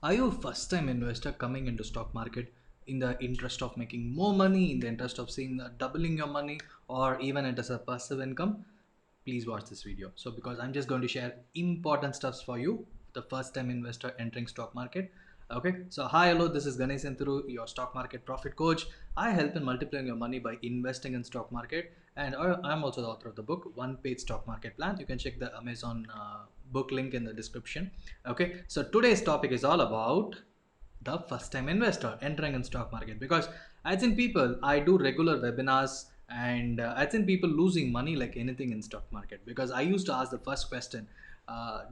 Are you a first time investor coming into stock market in the interest of making more money, in the interest of seeing doubling your money, or even it as a passive income? Please watch this video. So because I'm just going to share important stuffs for you, the first time investor entering stock market. Okay, so hi, hello, this is Ganesh Through your stock market profit coach. I help in multiplying your money by investing in stock market, and I'm also the author of the book One Page Stock Market Plan. You can check the Amazon book link in the description. Okay, so today's topic is all about the first time investor entering in stock market, because I've seen people, I do regular webinars, and I've seen people losing money like anything in stock market. Because I used to ask the first question,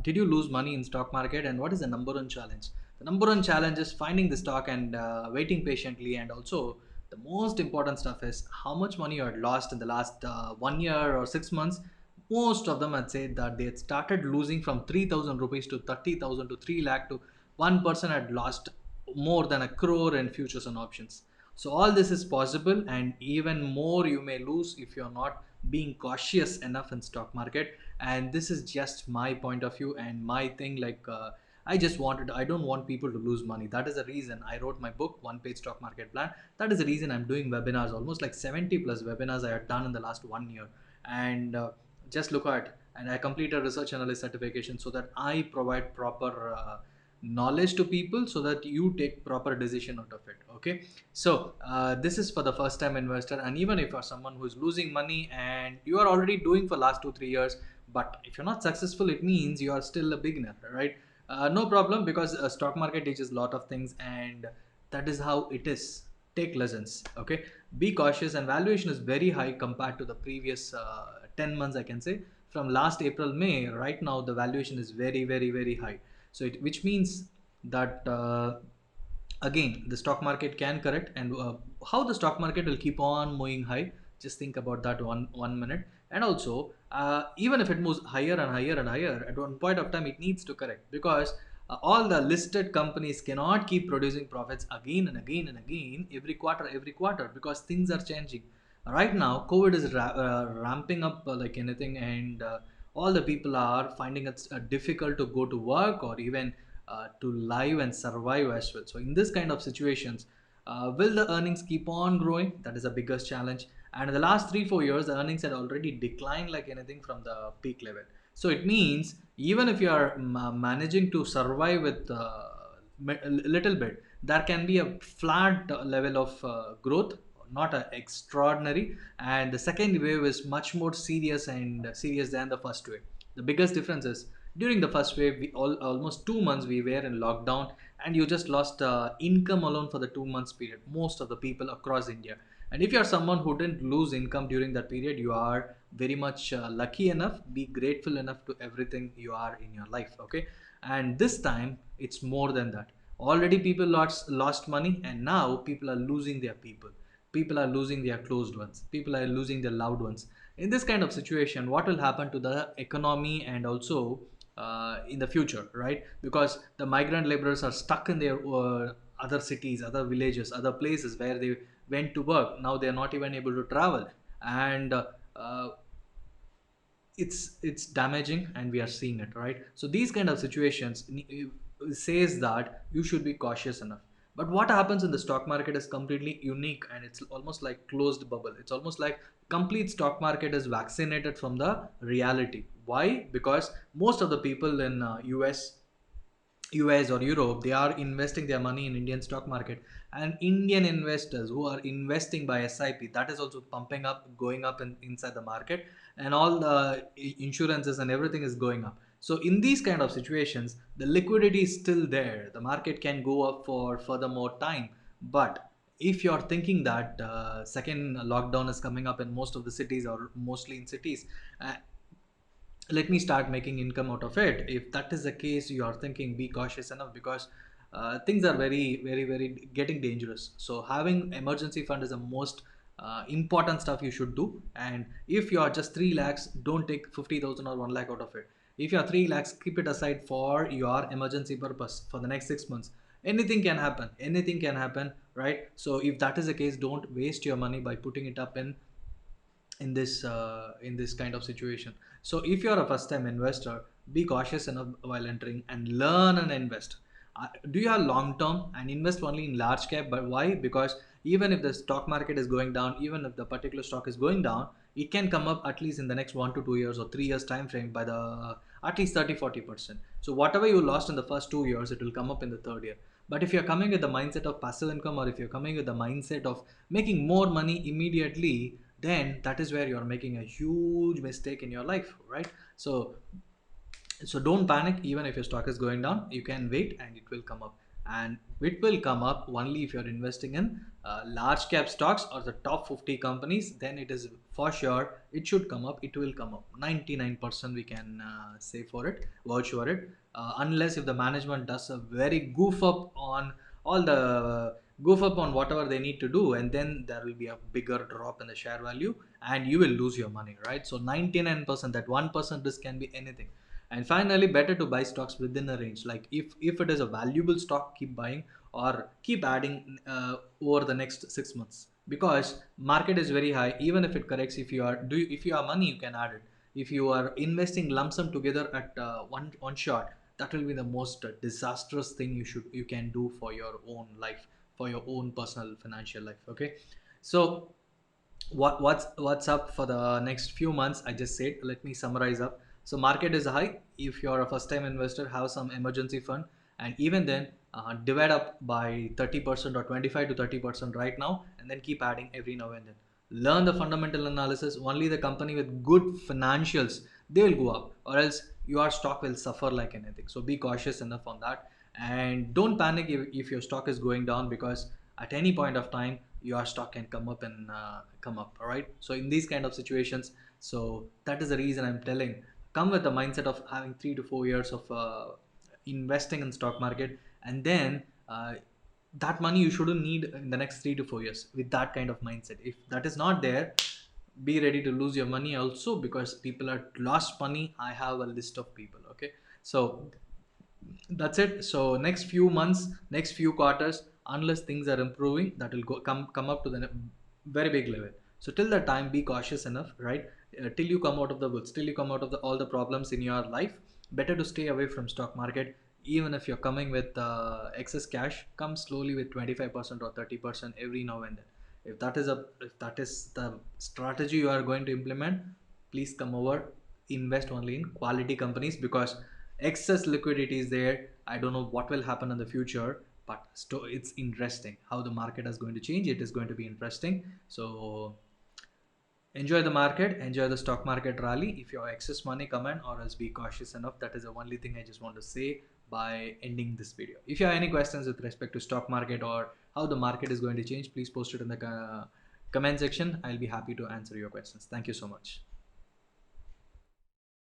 did you lose money in stock market, and what is the number one challenge? The number one challenge is finding the stock and waiting patiently, and also the most important stuff is how much money you had lost in the last 1 year or 6 months. Most of them had said that they had started losing from 3,000 rupees to 30,000 to 3 lakh to one person had lost more than a crore in futures and options. So all this is possible, and even more you may lose if you're not being cautious enough in stock market. And this is just my point of view and my thing. I don't want people to lose money. That is the reason I wrote my book One Page Stock Market Plan. That is the reason I'm doing webinars, almost like 70 plus webinars I have done in the last 1 year. And just look at, and I completed research analyst certification so that I provide proper knowledge to people so that you take proper decision out of it. Okay, so this is for the first time investor, and even if you're someone who's losing money and you are already doing for last 2 3 years, but if you're not successful, it means you are still a beginner, right? No problem, because stock market teaches a lot of things, and that is how it is. Take lessons. Okay, be cautious, and valuation is very high compared to the previous 10 months, I can say. From last April May right now, the valuation is very very very high. So which means that again the stock market can correct, and how the stock market will keep on moving high, just think about that one minute. And also even if it moves higher and higher and higher, at one point of time it needs to correct, because all the listed companies cannot keep producing profits again and again and again every quarter, because things are changing. Right now COVID is ramping up like anything, and all the people are finding it difficult to go to work, or even to live and survive as well. So in this kind of situations, will the earnings keep on growing? That is the biggest challenge. And in the last 3 4 years, the earnings had already declined like anything from the peak level. So it means even if you are managing to survive with a little bit, there can be a flat level of growth, not a extraordinary. And the second wave is much more serious and serious than the first wave. The biggest difference is during the first wave, almost 2 months we were in lockdown, and you just lost income alone for the 2 months period. Most of the people across India. And if you are someone who didn't lose income during that period, you are very much lucky enough. Be grateful enough to everything you are in your life. Okay, and this time it's more than that. Already people lost money, and now people are losing their people. People are losing their closed ones. People are losing their loved ones. In this kind of situation, what will happen to the economy, and also in the future, right? Because the migrant laborers are stuck in their other cities, other villages, other places where they went to work. Now they are not even able to travel, and uh, it's damaging, and we are seeing it, right? So these kind of situations says that you should be cautious enough. But what happens in the stock market is completely unique, and it's almost like closed bubble. It's almost like complete stock market is vaccinated from the reality. Why? Because most of the people in US or Europe, they are investing their money in Indian stock market, and Indian investors who are investing by SIP, that is also pumping up, going up inside the market, and all the insurances and everything is going up. So in these kind of situations, the liquidity is still there. The market can go up for furthermore time, but if you are thinking that second lockdown is coming up in most of the cities, or mostly in cities, let me start making income out of it. If that is the case, you are thinking, be cautious enough, because things are very very very getting dangerous. So having emergency fund is the most important stuff you should do. And if you are just 3 lakhs, don't take 50,000 or 1 lakh out of it. If you are 3 lakhs, keep it aside for your emergency purpose for the next 6 months. Anything can happen, anything can happen, right? So if that is the case, don't waste your money by putting it up in this kind of situation. So if you're a first time investor, be cautious enough while entering, and learn and invest. Do your long term and invest only in large cap. But why? Because even if the stock market is going down, even if the particular stock is going down, it can come up at least in the next 1 to 2 years or 3 years time frame by the at least 30-40%. So whatever you lost in the first 2 years, it will come up in the third year. But if you're coming with the mindset of passive income, or if you're coming with the mindset of making more money immediately, then that is where you're making a huge mistake in your life, right? So don't panic. Even if your stock is going down, you can wait and it will come up. And it will come up only if you're investing in large cap stocks or the top 50 companies. Then it is for sure it should come up. It will come up 99%, we can say for it, vouch for it, unless if the management does a very goof up on whatever they need to do, and then there will be a bigger drop in the share value and you will lose your money, right? So 99%, that 1% risk can be anything. And finally, better to buy stocks within a range. Like if it is a valuable stock, keep buying or keep adding over the next 6 months, because market is very high. Even if it corrects, if you have money, you can add it. If you are investing lump sum together at one shot, that will be the most disastrous thing you can do for your own life, for your own personal financial life. Okay, so what's up for the next few months? I just said, let me summarize up. So market is high. If you're a first time investor, have some emergency fund, and even then divide up by 30% or 25 to 30% right now, and then keep adding every now and then. Learn the fundamental analysis. Only the company with good financials, they will go up, or else your stock will suffer like anything. So be cautious enough on that, and don't panic if your stock is going down, because at any point of time your stock can come up and come up. All right, so in these kind of situations, so that is the reason I'm telling, come with the mindset of having 3 to 4 years of investing in stock market, and then that money you shouldn't need in the next 3 to 4 years. With that kind of mindset, if that is not there, be ready to lose your money also, because people are lost money. I have a list of people. Okay, so that's it. So next few months, next few quarters, unless things are improving, that will come up to the very big level. So till that time, be cautious enough, right? Till you come out of the woods, till you come out of all the problems in your life, better to stay away from stock market. Even if you're coming with excess cash, come slowly with 25% or 30% every now and then. If that is the strategy you are going to implement, please come over, invest only in quality companies, because excess liquidity is there. I don't know what will happen in the future, but it's interesting how the market is going to change. It is going to be interesting. So enjoy the market, enjoy the stock market rally. If your excess money, come in, or else be cautious enough. That is the only thing I just want to say by ending this video. If you have any questions with respect to stock market or how the market is going to change, please post it in the comment section. I'll be happy to answer your questions. Thank you so much.